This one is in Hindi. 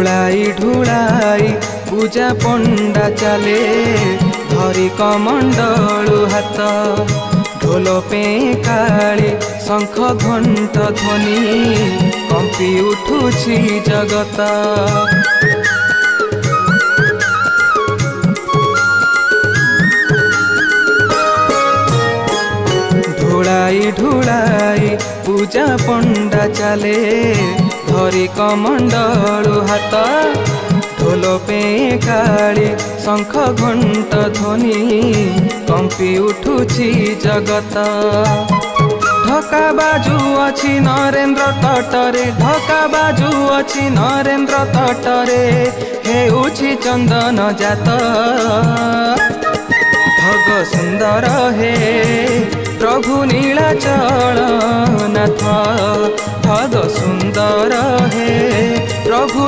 ढोलाई ढुलाई पूजा पंडा चले धरी कमंडलु हाथ ढोल पे काली शंख घंट ध्वनि कंपी उठुछि जगत। ढोलाई ढुलाई पूजा पंडा चले धरी कमंडलु हाथ ढोल पे काली शंख घंट ध्वनि कंपी उठुछि जगत। ढका बाजू अछि नरेंद्र तटरे ढका बाजू अछि नरेंद्र तटरे हेउछि चंदन जात भग सुंदर हे प्रभु नीलाचल नाथ भग सुंदर हे प्रभु